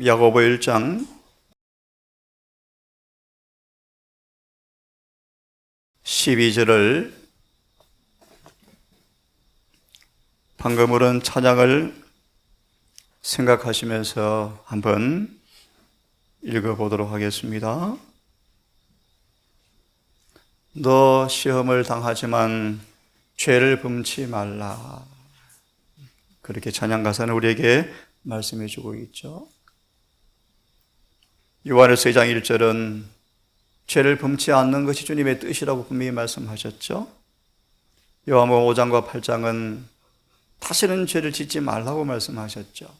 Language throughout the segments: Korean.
야고보 1장 12절을 방금 오른 찬양을 생각하시면서 한번 읽어보도록 하겠습니다. 너 시험을 당하지만 죄를 범치 말라. 그렇게 찬양 가사는 우리에게 말씀해 주고 있죠. 요한일서 2장 1절은 죄를 범치 않는 것이 주님의 뜻이라고 분명히 말씀하셨죠. 요한복음 5장과 8장은 다시는 죄를 짓지 말라고 말씀하셨죠.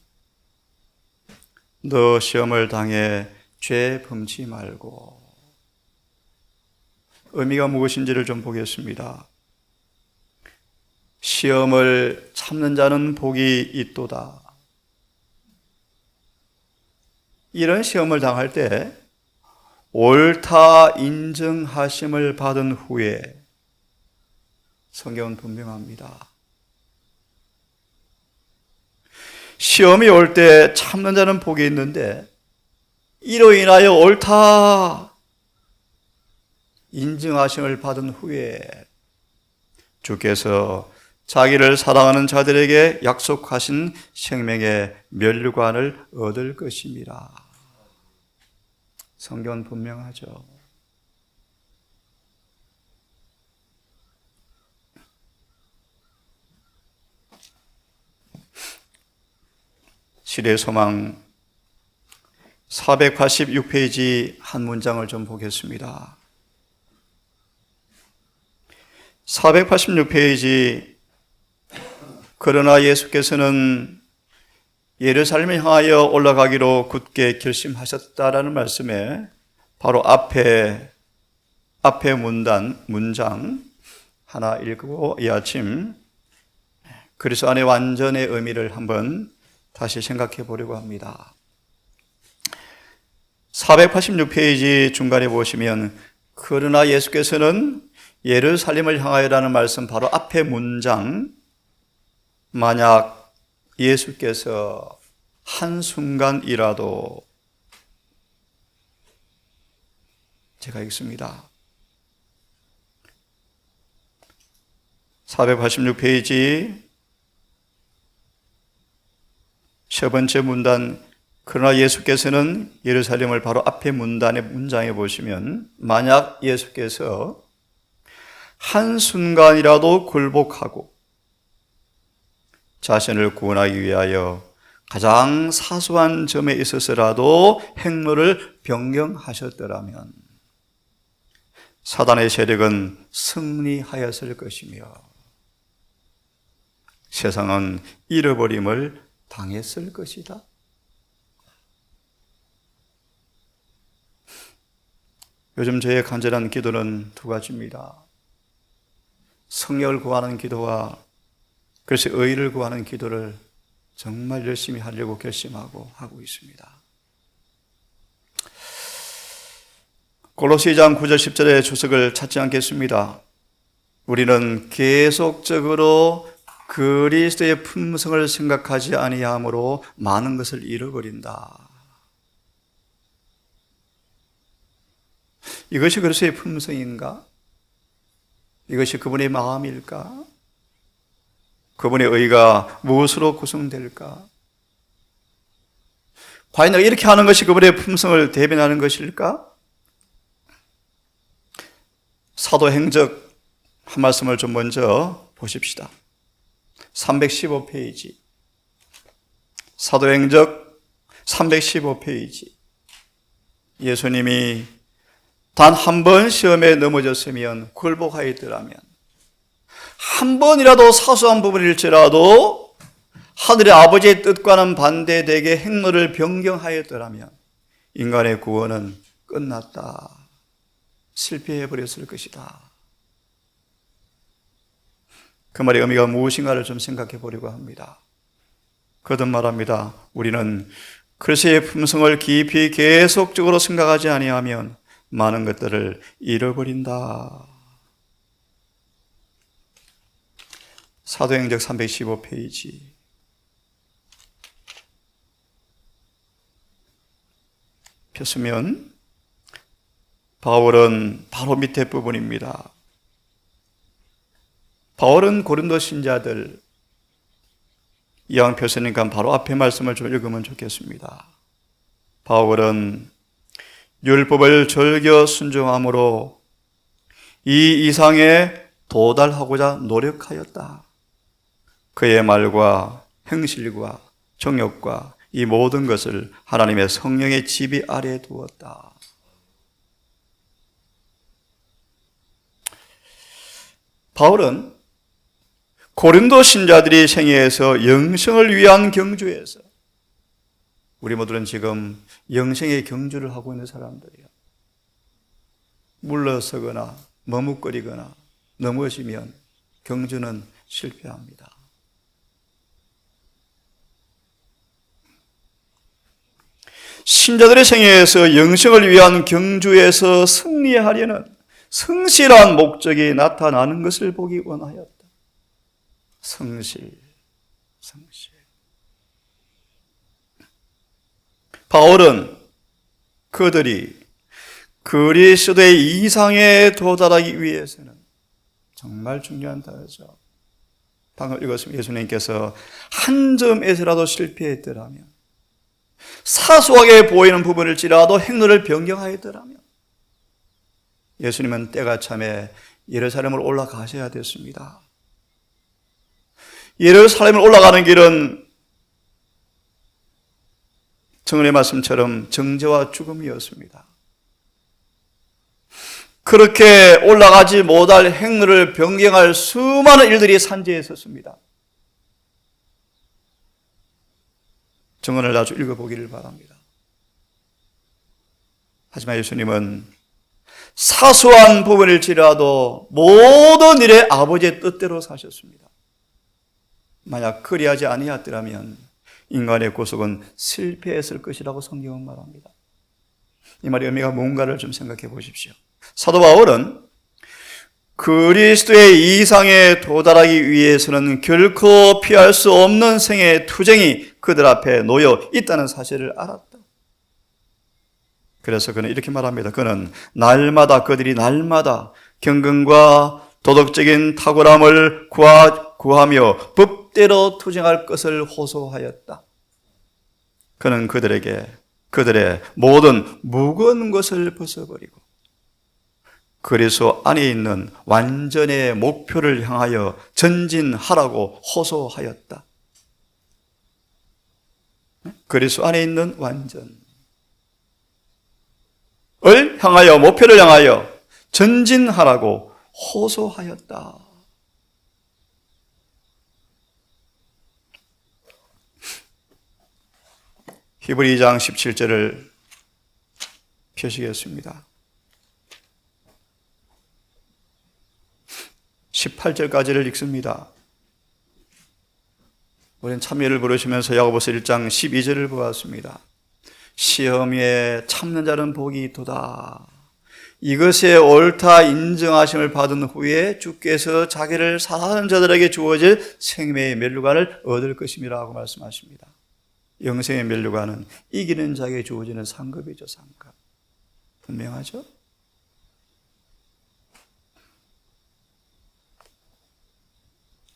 너 시험을 당해 죄 범치 말고. 의미가 무엇인지를 좀 보겠습니다. 시험을 참는 자는 복이 있도다. 이런 시험을 당할 때 옳다 인정하심을 받은 후에 성경은 분명합니다. 시험이 올 때 참는 자는 복이 있는데 이로 인하여 옳다 인정하심을 받은 후에 주께서 자기를 사랑하는 자들에게 약속하신 생명의 멸류관을 얻을 것입니다. 성경은 분명하죠. 시대의 소망 486페이지 한 문장을 좀 보겠습니다. 486페이지 그러나 예수께서는 예루살렘을 향하여 올라가기로 굳게 결심하셨다라는 말씀에 바로 앞에 문장 하나 읽고 이 아침 그리스도 안의 완전의 의미를 한번 다시 생각해 보려고 합니다. 486페이지 중간에 보시면 그러나 예수께서는 예루살렘을 향하여라는 말씀 바로 앞에 문장, 만약 예수께서 한순간이라도, 제가 읽습니다. 486페이지 세 번째 문단, 그러나 예수께서는 예루살렘을 바로 앞에 문장에 보시면 만약 예수께서 한순간이라도 굴복하고 자신을 구원하기 위하여 가장 사소한 점에 있어서라도 행로를 변경하셨더라면 사단의 세력은 승리하였을 것이며 세상은 잃어버림을 당했을 것이다. 요즘 저의 간절한 기도는 두 가지입니다. 성령을 구하는 기도와 그래서 의를 구하는 기도를 정말 열심히 하려고 결심하고 하고 있습니다. 골로새 2장 9절 10절의 주석을 찾지 않겠습니다. 우리는 계속적으로 그리스도의 품성을 생각하지 아니함으로 많은 것을 잃어버린다. 이것이 그리스도의 품성인가? 이것이 그분의 마음일까? 그분의 의가 무엇으로 구성될까? 과연 내가 이렇게 하는 것이 그분의 품성을 대변하는 것일까? 사도행적 한 말씀을 좀 먼저 보십시다. 315페이지 사도행적 315페이지 예수님이 단 한 번 시험에 넘어졌으면 굴복하였더라면 한 번이라도 사소한 부분일지라도 하늘의 아버지의 뜻과는 반대되게 행로를 변경하였더라면 인간의 구원은 끝났다. 실패해버렸을 것이다. 그 말의 의미가 무엇인가를 좀 생각해 보려고 합니다. 거듭 말합니다. 우리는 그리스도의 품성을 깊이 계속적으로 생각하지 아니하면 많은 것들을 잃어버린다. 사도행적 315페이지 폈으면 바울은 바로 밑에 부분입니다. 바울은 고린도 신자들 이왕 폈으니까 바로 앞에 말씀을 좀 읽으면 좋겠습니다. 바울은 율법을 즐겨 순종함으로 이 이상에 도달하고자 노력하였다. 그의 말과 행실과 정욕과 이 모든 것을 하나님의 성령의 지배 아래에 두었다. 바울은 고린도 신자들이 생애에서 영생을 위한 경주에서, 우리 모두는 지금 영생의 경주를 하고 있는 사람들이에요. 물러서거나 머뭇거리거나 넘어지면 경주는 실패합니다. 신자들의 생애에서 영생을 위한 경주에서 승리하려는 성실한 목적이 나타나는 것을 보기 원하였다. 성실. 바울은 그들이 그리스도의 이상에 도달하기 위해서는, 정말 중요한 단어죠. 방금 읽었습니다. 예수님께서 한 점에서라도 실패했더라면, 사소하게 보이는 부분일지라도 행로를 변경하였더라면, 예수님은 때가 참에 예루살렘을 올라가셔야 됐습니다. 예루살렘을 올라가는 길은 정언의 말씀처럼 정죄와 죽음이었습니다. 그렇게 올라가지 못할 행로를 변경할 수많은 일들이 산재에 있었습니다. 정언을 아주 읽어보기를 바랍니다. 하지만 예수님은 사소한 부분일지라도 모든 일에 아버지의 뜻대로 사셨습니다. 만약 그리하지 아니었더라면 인간의 구속은 실패했을 것이라고 성경은 말합니다. 이 말의 의미가 뭔가를 좀 생각해 보십시오. 사도 바울은 그리스도의 이상에 도달하기 위해서는 결코 피할 수 없는 생의 투쟁이 그들 앞에 놓여 있다는 사실을 알았다. 그래서 그는 이렇게 말합니다. 그는 그들이 날마다 경건과 도덕적인 탁월함을 구하며 법대로 투쟁할 것을 호소하였다. 그는 그들의 모든 무거운 것을 벗어버리고 그리스도 안에 있는 완전의 목표를 향하여 전진하라고 호소하였다. 그리스도 안에 있는 완전을 향하여, 목표를 향하여 전진하라고 호소하였다. 히브리 2장 17절을 펴시겠습니다. 18절까지를 읽습니다. 우리는 참여를 부르시면서 야고보서 1장 12절을 보았습니다. 시험에 참는 자는 복이 있도다. 이것에 옳다 인정하심을 받은 후에 주께서 자기를 사랑하는 자들에게 주어질 생명의 면류관을 얻을 것임이라고 말씀하십니다. 영생의 면류관은 이기는 자에게 주어지는 상급이죠. 상급. 분명하죠?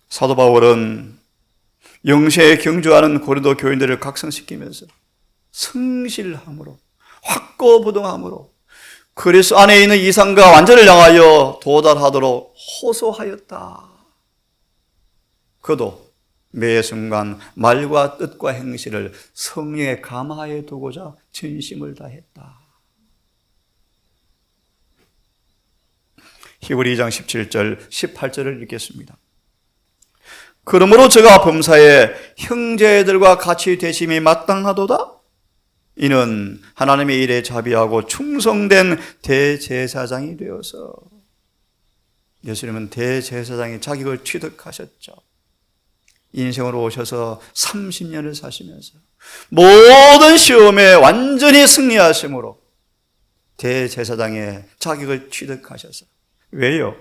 사도 바울은 영생에 경주하는 고린도 교인들을 각성시키면서 성실함으로, 확고부동함으로 그리스도 안에 있는 이상과 완전을 향하여 도달하도록 호소하였다. 그도 매 순간 말과 뜻과 행실을 성령의 감화에 두고자 전심을 다했다. 히브리 2장 17절, 18절을 읽겠습니다. 그러므로 저가 범사에 형제들과 같이 되심이 마땅하도다. 이는 하나님의 일에 자비하고 충성된 대제사장이 되어서, 예수님은 대제사장의 자격을 취득하셨죠. 인생으로 오셔서 30년을 사시면서 모든 시험에 완전히 승리하심으로 대제사장의 자격을 취득하셔서, 왜요?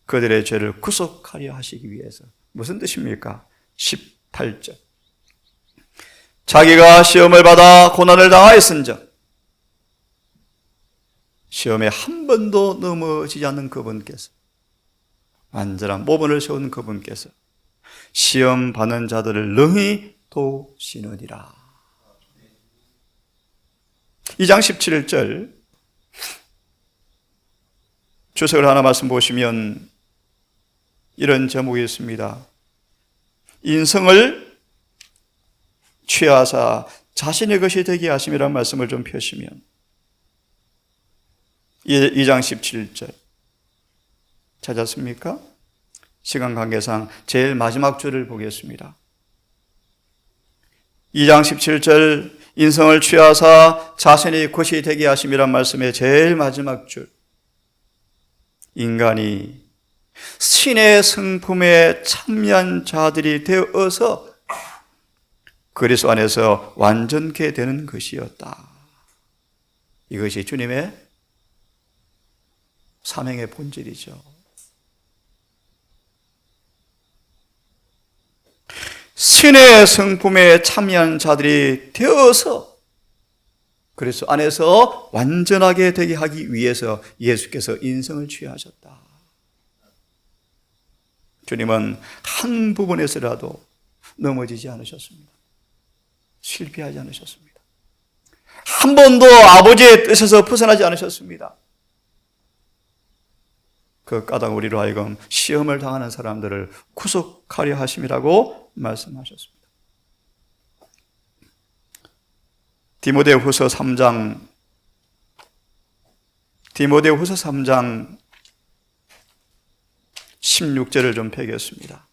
그들의 죄를 구속하려 하시기 위해서. 무슨 뜻입니까? 18절. 자기가 시험을 받아 고난을 당하였은즉 시험에 한 번도 넘어지지 않는 그분께서, 완전한 모범을 세운 그분께서 시험 받는 자들을 능히 도우시느니라. 2장 17절 주석을 하나 말씀 보시면 이런 제목이 있습니다. 인성을 취하사 자신의 것이 되게 하심이라는 말씀을 좀 펴시면 2장 17절 찾았습니까? 시간 관계상 제일 마지막 줄을 보겠습니다. 2장 17절 인성을 취하사 자신의 것이 되게 하심이란 말씀의 제일 마지막 줄. 인간이 신의 성품에 참여한 자들이 되어서 그리스도 안에서 완전케 되는 것이었다. 이것이 주님의 사명의 본질이죠. 신의 성품에 참여한 자들이 되어서 그리스도 안에서 완전하게 되게 하기 위해서 예수께서 인성을 취하셨다. 주님은 한 부분에서라도 넘어지지 않으셨습니다. 실패하지 않으셨습니다. 한 번도 아버지의 뜻에서 벗어나지 않으셨습니다. 그 까닭 우리로 하여금 시험을 당하는 사람들을 구속하려 하심이라고 말씀하셨습니다. 디모데후서 3장 16절을 좀 펴겠습니다.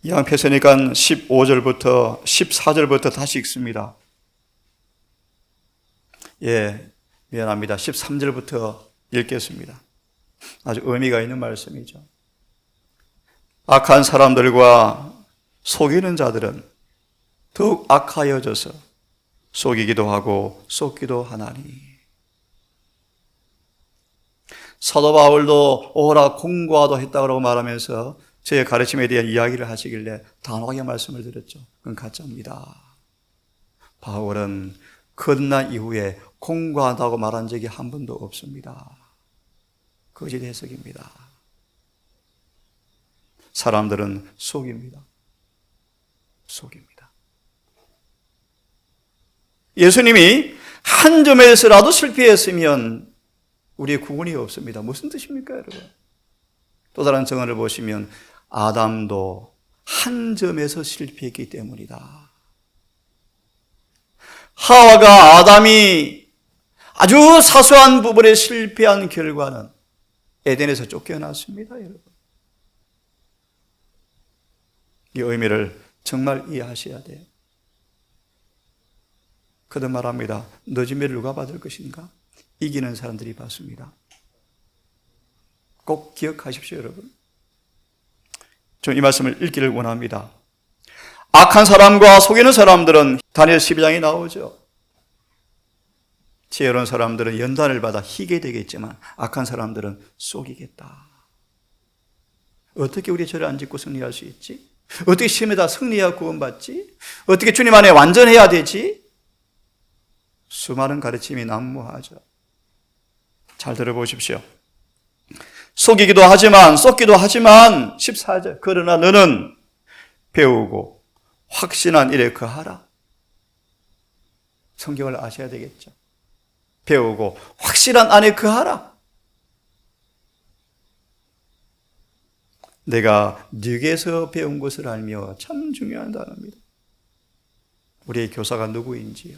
이왕 펴서니까 15절부터 14절부터 다시 읽습니다. 미안합니다. 13절부터 읽겠습니다. 아주 의미가 있는 말씀이죠. 악한 사람들과 속이는 자들은 더욱 악하여져서 속이기도 하고 속기도 하나니. 사도 바울도 오라 공고하도 했다고 말하면서 제 가르침에 대한 이야기를 하시길래 단호하게 말씀을 드렸죠. 그건 가짜입니다. 바울은 거듭난 이후에 공고하다고 말한 적이 한 번도 없습니다. 거짓 해석입니다. 사람들은 속입니다. 속입니다. 예수님이 한 점에서라도 실패했으면 우리의 구원이 없습니다. 무슨 뜻입니까, 여러분? 또 다른 증언을 보시면 아담도 한 점에서 실패했기 때문이다. 하와가 아담이 아주 사소한 부분에 실패한 결과는 에덴에서 쫓겨났습니다, 여러분. 이 의미를 정말 이해하셔야 돼요. 그도 말합니다. 늦음을 누가 받을 것인가? 이기는 사람들이 받습니다. 꼭 기억하십시오, 여러분. 좀 이 말씀을 읽기를 원합니다. 악한 사람과 속이는 사람들은 다니엘 12장에 나오죠. 지혜로운 사람들은 연단을 받아 희게 되겠지만 악한 사람들은 속이겠다. 어떻게 우리 죄를 안 짓고 승리할 수 있지? 어떻게 시험에다 승리해야 구원받지? 어떻게 주님 안에 완전해야 되지? 수많은 가르침이 난무하죠. 잘 들어보십시오. 속이기도 하지만 쏟기도 하지만 14절 그러나 너는 배우고 확신한 일에 거하라. 성경을 아셔야 되겠죠. 배우고 확실한 안에 거하라. 내가 네게서 배운 것을 알며 참 중요한 단어입니다. 우리의 교사가 누구인지요.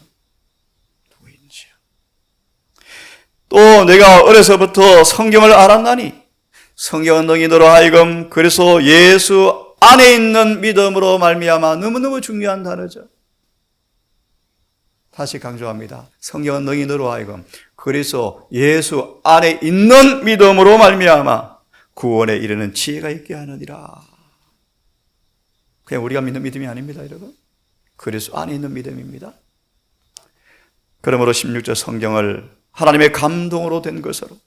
또 내가 어려서부터 성경을 알았나니 성경은 너희 너로 하여금 그래서 예수 안에 있는 믿음으로 말미암아 너무너무 중요한 단어죠. 다시 강조합니다. 성경은 너희 너로 하여금 그래서 예수 안에 있는 믿음으로 말미암아 구원에 이르는 지혜가 있게 하느니라. 그냥 우리가 믿는 믿음이 아닙니다, 여러분. 그래서 안에 있는 믿음입니다. 그러므로 16절 성경을 하나님의 감동으로 된 것으로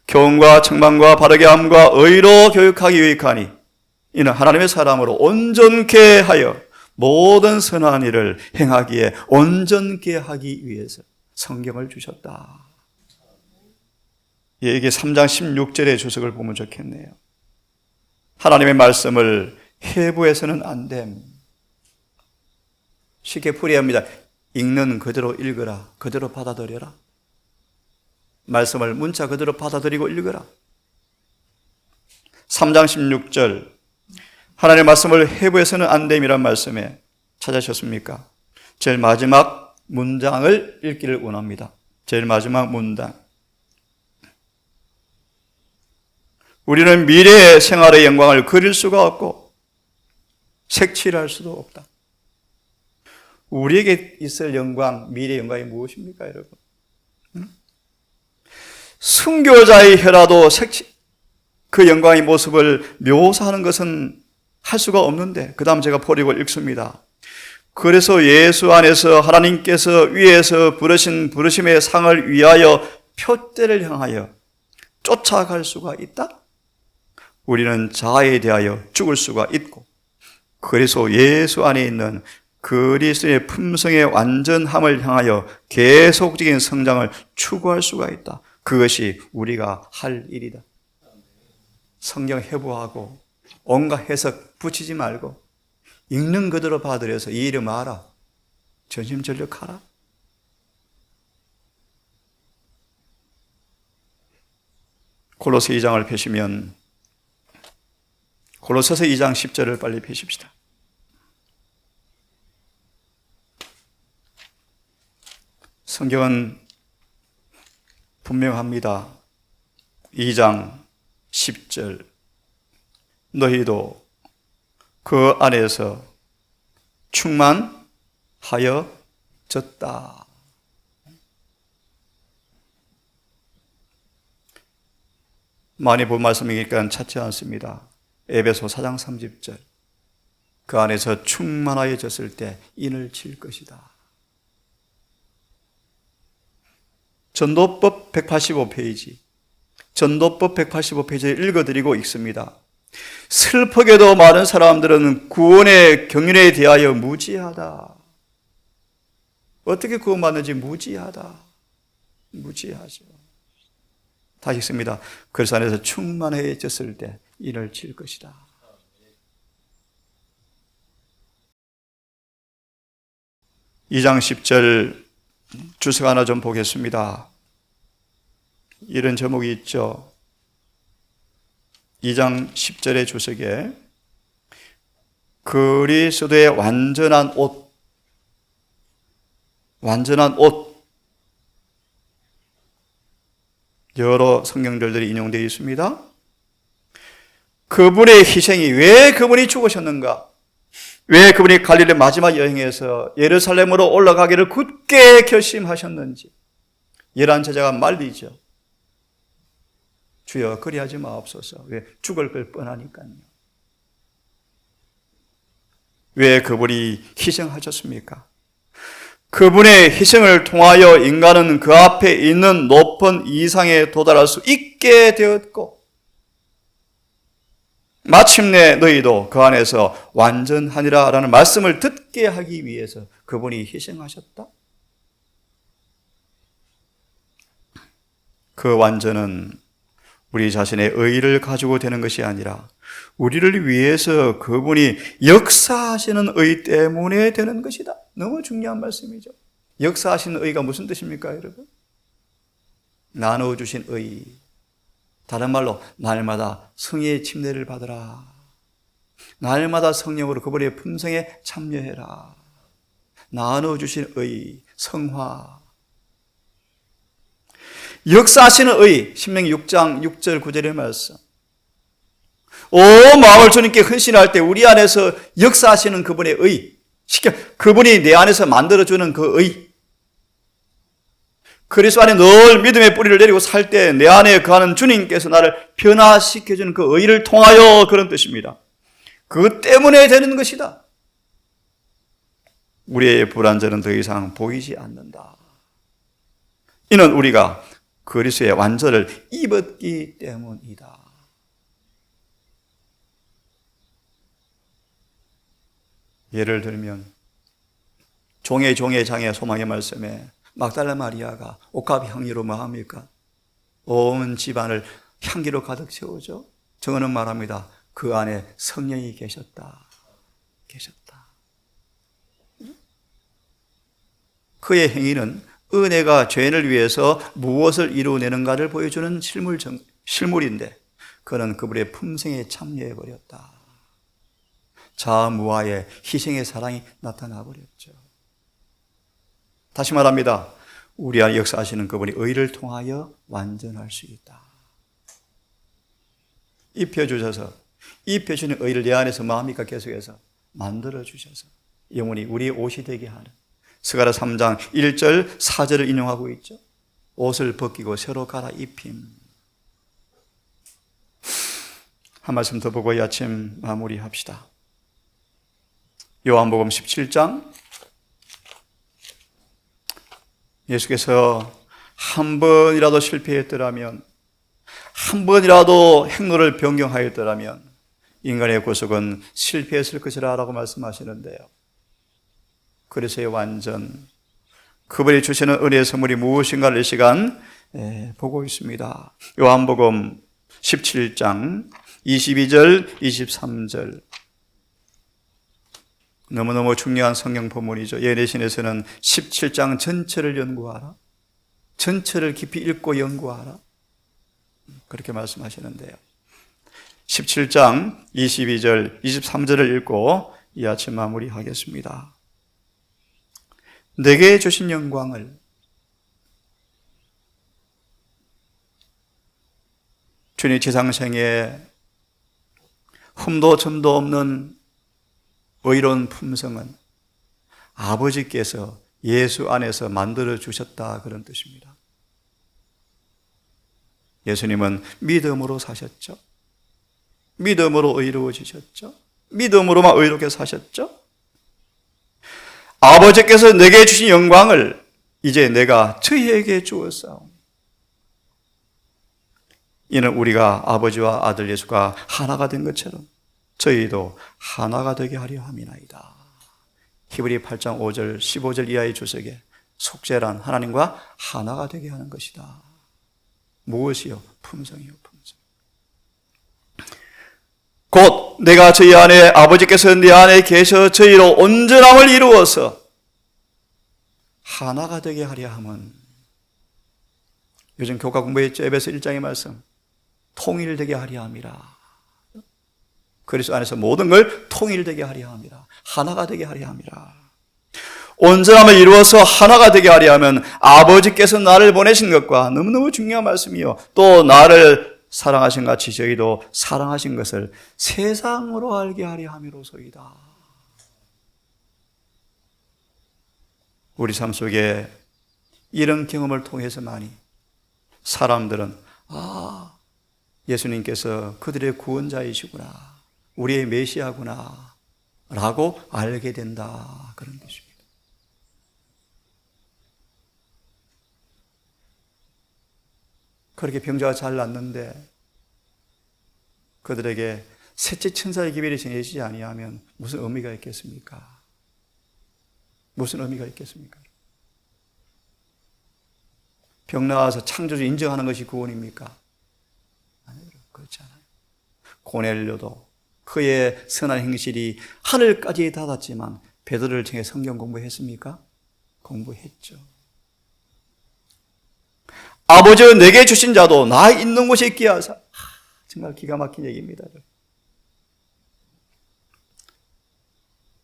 교훈과 책망과 바르게 함과 의로 교육하기 유익하니 이는 하나님의 사람으로 온전케 하여 모든 선한 일을 행하기에 온전케 하기 위해서 성경을 주셨다. 이게 3장 16절의 주석을 보면 좋겠네요. 하나님의 말씀을 해부해서는 안 됨. 쉽게 풀이합니다. 읽는 그대로 읽어라. 그대로 받아들여라. 말씀을 문자 그대로 받아들이고 읽어라. 3장 16절 하나님의 말씀을 해부해서는 안 됨이란 말씀에 찾으셨습니까? 제일 마지막 문장을 읽기를 원합니다. 제일 마지막 문장. 우리는 미래의 생활의 영광을 그릴 수가 없고 색칠할 수도 없다. 우리에게 있을 영광, 미래의 영광이 무엇입니까, 여러분? 순교자의 혀라도 그 영광의 모습을 묘사하는 것은 할 수가 없는데, 그 다음 제가 포리고 읽습니다. 그래서 예수 안에서 하나님께서 위에서 부르신 부르심의 상을 위하여 표대를 향하여 쫓아갈 수가 있다? 우리는 자아에 대하여 죽을 수가 있고, 그래서 예수 안에 있는 그리스도의 품성의 완전함을 향하여 계속적인 성장을 추구할 수가 있다. 그것이 우리가 할 일이다. 성경 해부하고 온갖 해석 붙이지 말고 읽는 그대로 받아들여서 이 일을 마라. 전심전력하라. 골로새 2장을 펴시면 골로새서 2장 10절을 빨리 펴십시다. 성경은 분명합니다. 2장 10절 너희도 그 안에서 충만하여졌다. 많이 본 말씀이니까 찾지 않습니다. 에베소 4장 30절 그 안에서 충만하여졌을 때 인을 칠 것이다. 전도법 185페이지 전도법 185페이지를 읽어드리고 있습니다. 슬프게도 많은 사람들은 구원의 경륜에 대하여 무지하다. 어떻게 구원받는지 무지하다. 무지하죠. 다시 읽습니다. 그래서 안에서 충만해졌을 때 인을 칠 것이다. 이 장 10절 주석 하나 좀 보겠습니다. 이런 제목이 있죠. 2장 10절의 주석에 그리스도의 완전한 옷, 완전한 옷, 여러 성경들이 인용되어 있습니다. 그분의 희생이 왜 그분이 죽으셨는가? 왜 그분이 갈릴리 마지막 여행에서 예루살렘으로 올라가기를 굳게 결심하셨는지 11 제자가 말리죠. 주여 그리하지 마옵소서. 왜? 죽을 걸 뻔하니까요. 왜 그분이 희생하셨습니까? 그분의 희생을 통하여 인간은 그 앞에 있는 높은 이상에 도달할 수 있게 되었고 마침내 너희도 그 안에서 완전하니라 라는 말씀을 듣게 하기 위해서 그분이 희생하셨다. 그 완전은 우리 자신의 의의를 가지고 되는 것이 아니라 우리를 위해서 그분이 역사하시는 의 때문에 되는 것이다. 너무 중요한 말씀이죠. 역사하시는 의가 무슨 뜻입니까, 여러분? 나누어주신 의. 다른 말로 날마다 성의 침례를 받으라. 날마다 성령으로 그분의 품성에 참여해라. 나누어주신 의, 성화. 역사하시는 의, 신명기 6장 6절 9절의 말씀. 온 마음을 주님께 헌신할 때 우리 안에서 역사하시는 그분의 의, 그분이 내 안에서 만들어주는 그 의. 그리스도 안에 늘 믿음의 뿌리를 내리고 살 때 내 안에 거하는 주님께서 나를 변화시켜주는 그 의를 통하여 그런 뜻입니다. 그것 때문에 되는 것이다. 우리의 불완전은 더 이상 보이지 않는다. 이는 우리가 그리스도의 완전을 입었기 때문이다. 예를 들면 종의 장의 소망의 말씀에 막달라 마리아가 옥합 향기로 뭐 합니까? 온 집안을 향기로 가득 채우죠. 저는 말합니다. 그 안에 성령이 계셨다. 그의 행위는 은혜가 죄인을 위해서 무엇을 이루어내는가를 보여주는 실물인데 그는 그분의 품성에 참여해버렸다. 자아무아의 희생의 사랑이 나타나 버렸죠. 다시 말합니다. 우리 안에 역사하시는 그분이 의를 통하여 완전할 수 있다. 입혀주셔서 입혀주는 의를 내 안에서 마음이니까 계속해서 만들어주셔서 영원히 우리의 옷이 되게 하는 스가랴 3장 1절 4절을 인용하고 있죠. 옷을 벗기고 새로 갈아입힘. 한 말씀 더 보고 이 아침 마무리합시다. 요한복음 17장 예수께서 한 번이라도 실패했더라면 한 번이라도 행로를 변경하였더라면 인간의 구속은 실패했을 것이라 라고 말씀하시는데요. 그래서의 완전 그분이 주시는 은혜의 선물이 무엇인가를 이 시간 보고 있습니다. 요한복음 17장 22절 23절 너무너무 중요한 성경 본문이죠. 예내신에서는 17장 전체를 연구하라. 전체를 깊이 읽고 연구하라. 그렇게 말씀하시는데요. 17장 22절 23절을 읽고 이 아침 마무리하겠습니다. 내게 주신 영광을 주님 지상생에 흠도 점도 없는 의로운 품성은 아버지께서 예수 안에서 만들어 주셨다 그런 뜻입니다. 예수님은 믿음으로 사셨죠. 믿음으로 의로워지셨죠. 믿음으로만 의롭게 사셨죠. 아버지께서 내게 주신 영광을 이제 내가 저희에게 주었사오니 이는 우리가 아버지와 아들 예수가 하나가 된 것처럼 저희도 하나가 되게 하려 함이나이다. 히브리 8장 5절 15절 이하의 주석에 속죄란 하나님과 하나가 되게 하는 것이다. 무엇이요? 품성이요, 품성. 곧 내가 저희 안에 아버지께서 내 안에 계셔 저희로 온전함을 이루어서 하나가 되게 하려 함은 요즘 교과 공부했죠. 에베소 1장의 말씀 통일되게 하려 함이라. 그리스도 안에서 모든 걸 통일되게 하려 함이라. 하나가 되게 하려 함이라. 온전함을 이루어서 하나가 되게 하려 하면 아버지께서 나를 보내신 것과 너무너무 중요한 말씀이요. 또 나를 사랑하신 같이 저희도 사랑하신 것을 세상으로 알게 하려 함이로소이다. 우리 삶 속에 이런 경험을 통해서만이 사람들은 예수님께서 그들의 구원자이시구나. 우리의 메시아구나 라고 알게 된다 그런 뜻입니다. 그렇게 병자가 잘 낫는데 그들에게 셋째 천사의 기별이 전해지지 아니하면 무슨 의미가 있겠습니까? 무슨 의미가 있겠습니까? 병 나와서 창조주 인정하는 것이 구원입니까? 아니요, 그렇지 않아요. 고넬료도 그의 선한 행실이 하늘까지 닿았지만 베드로를 통해 성경 공부했습니까? 공부했죠. 아버지가 내게 주신 자도 나 있는 곳에 있게 하사. 정말 기가 막힌 얘기입니다.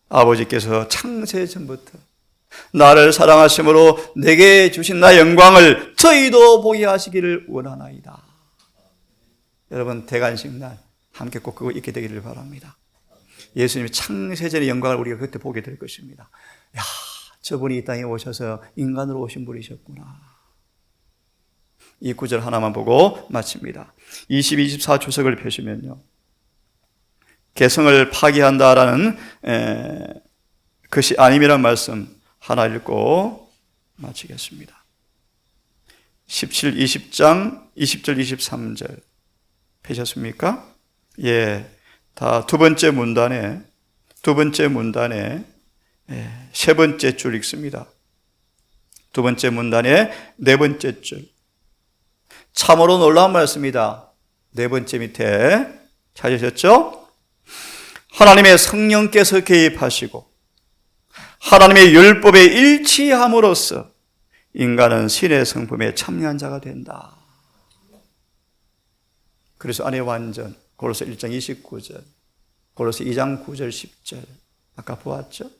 아버지께서 창세 전부터 나를 사랑하심으로 내게 주신 나의 영광을 저희도 보게 하시기를 원하나이다. 여러분 대관식날 함께 꼭 그거 있게 되기를 바랍니다. 예수님의 창세전의 영광을 우리가 그때 보게 될 것입니다. 야, 저분이 이 땅에 오셔서 인간으로 오신 분이셨구나. 이 구절 하나만 보고 마칩니다. 22, 24 주석을 펴시면요. 개성을 파괴한다라는 것이 아님이란 말씀 하나 읽고 마치겠습니다. 17, 20장 20절, 23절 펴셨습니까? 예, 다 두 번째 문단에 두 번째 문단에 세 번째 줄 읽습니다. 두 번째 문단의 네 번째 줄. 참으로 놀라운 말씀입니다. 네 번째 밑에 찾으셨죠? 하나님의 성령께서 개입하시고 하나님의 율법에 일치함으로써 인간은 신의 성품에 참여한 자가 된다. 그래서 안에 완전, 고로새 1장 29절, 고로새 2장 9절 10절 아까 보았죠?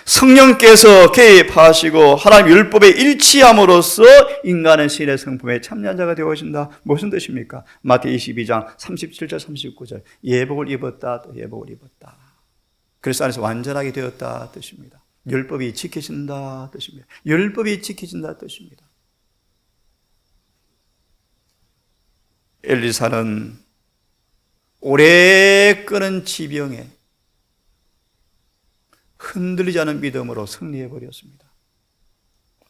성령께서 개입하시고 하나님 율법에 일치함으로써 인간은 신의 성품에 참여한 자가 되어진다. 무슨 뜻입니까? 마태 22장 37절 39절 예복을 입었다. 예복을 입었다. 그래서 안에서 완전하게 되었다 뜻입니다. 율법이 지켜진다 뜻입니다. 율법이 지켜진다 뜻입니다. 엘리사는 오래 끄는 지병에 흔들리지 않은 믿음으로 승리해버렸습니다.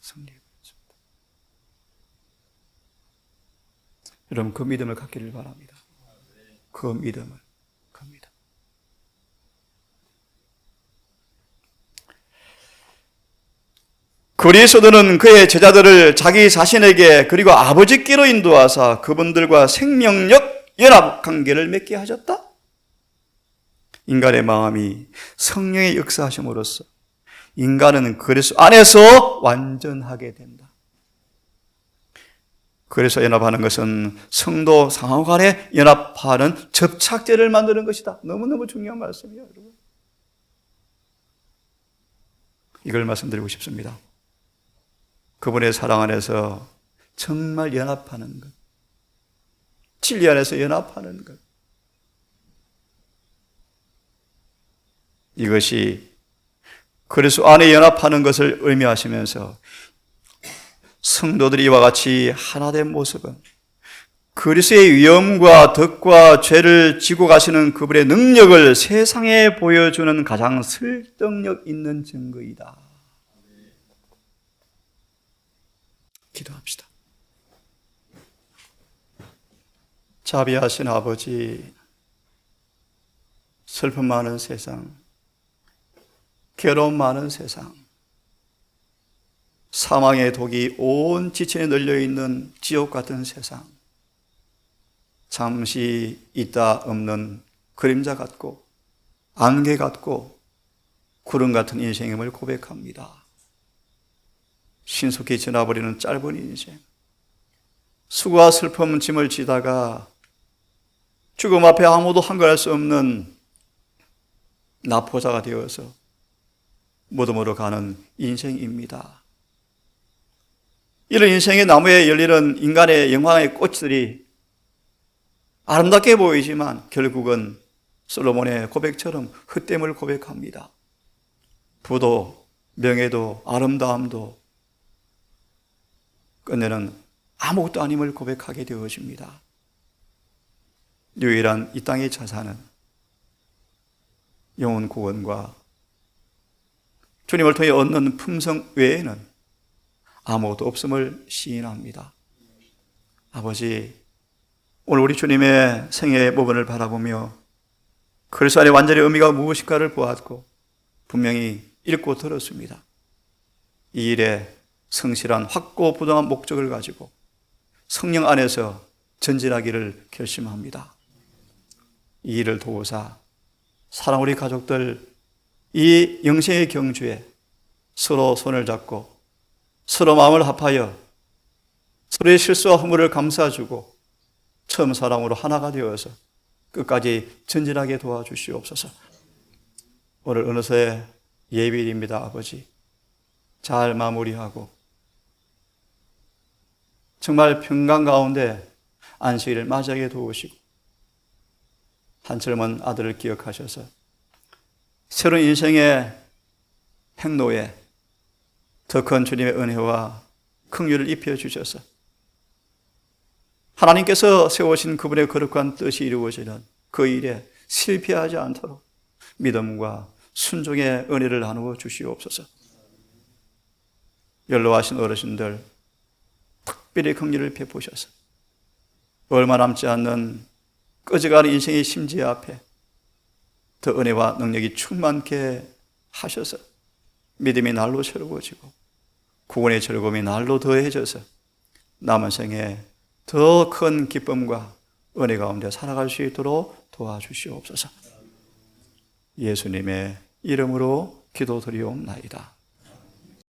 승리해버렸습니다. 여러분, 그 믿음을 갖기를 바랍니다. 그 믿음을, 그 믿음. 그리스도는 그의 제자들을 자기 자신에게 그리고 아버지께로 인도하사 그분들과 생명력 연합 관계를 맺게 하셨다. 인간의 마음이 성령의 역사하심으로써 인간은 그리스도 안에서 완전하게 된다. 그래서 연합하는 것은 성도 상호 간에 연합하는 접착제를 만드는 것이다. 너무너무 중요한 말씀이에요, 여러분. 이걸 말씀드리고 싶습니다. 그분의 사랑 안에서 정말 연합하는 것, 진리 안에서 연합하는 것, 이것이 그리스도 안에 연합하는 것을 의미하시면서 성도들이 이와 같이 하나 된 모습은 그리스도의 위엄과 덕과 죄를 지고 가시는 그분의 능력을 세상에 보여주는 가장 설득력 있는 증거이다. 기도합시다. 자비하신 아버지, 슬픔 많은 세상, 괴로움 많은 세상, 사망의 독이 온 지천에 널려있는 지옥 같은 세상, 잠시 있다 없는 그림자 같고 안개 같고 구름 같은 인생임을 고백합니다. 신속히 지나버리는 짧은 인생, 수고와 슬픔 짐을 지다가 죽음 앞에 아무도 한가할 수 없는 나포자가 되어서 무덤으로 가는 인생입니다. 이런 인생의 나무에 열리는 인간의 영광의 꽃들이 아름답게 보이지만 결국은 솔로몬의 고백처럼 헛됨을 고백합니다. 부도, 명예도, 아름다움도 끝내는 아무것도 아님을 고백하게 되어집니다. 유일한 이 땅의 자산은 영혼 구원과 주님을 통해 얻는 품성 외에는 아무것도 없음을 시인합니다. 아버지, 오늘 우리 주님의 생애의 부분을 바라보며 그리스도 안에 완전히 의미가 무엇인가를 보았고 분명히 읽고 들었습니다. 이 일에 성실한 확고부동한 목적을 가지고 성령 안에서 전진하기를 결심합니다. 이 일을 도우사 사랑 우리 가족들 이 영생의 경주에 서로 손을 잡고 서로 마음을 합하여 서로의 실수와 허물을 감싸주고 처음 사랑으로 하나가 되어서 끝까지 전진하게 도와주시옵소서. 오늘 어느새 예비일입니다. 아버지, 잘 마무리하고 정말 평강 가운데 안식일을 맞이하게 도우시고 한 젊은 아들을 기억하셔서 새로운 인생의 행로에 더 큰 주님의 은혜와 긍휼을 입혀주셔서 하나님께서 세우신 그분의 거룩한 뜻이 이루어지는 그 일에 실패하지 않도록 믿음과 순종의 은혜를 나누어 주시옵소서. 연로하신 어르신들 특별히 긍휼을 베푸셔서 얼마 남지 않는 꺼져가는 인생의 심지 앞에 더 은혜와 능력이 충만케 하셔서 믿음이 날로 새로워지고 구원의 즐거움이 날로 더해져서 남은 생에 더 큰 기쁨과 은혜 가운데 살아갈 수 있도록 도와주시옵소서. 예수님의 이름으로 기도드리옵나이다.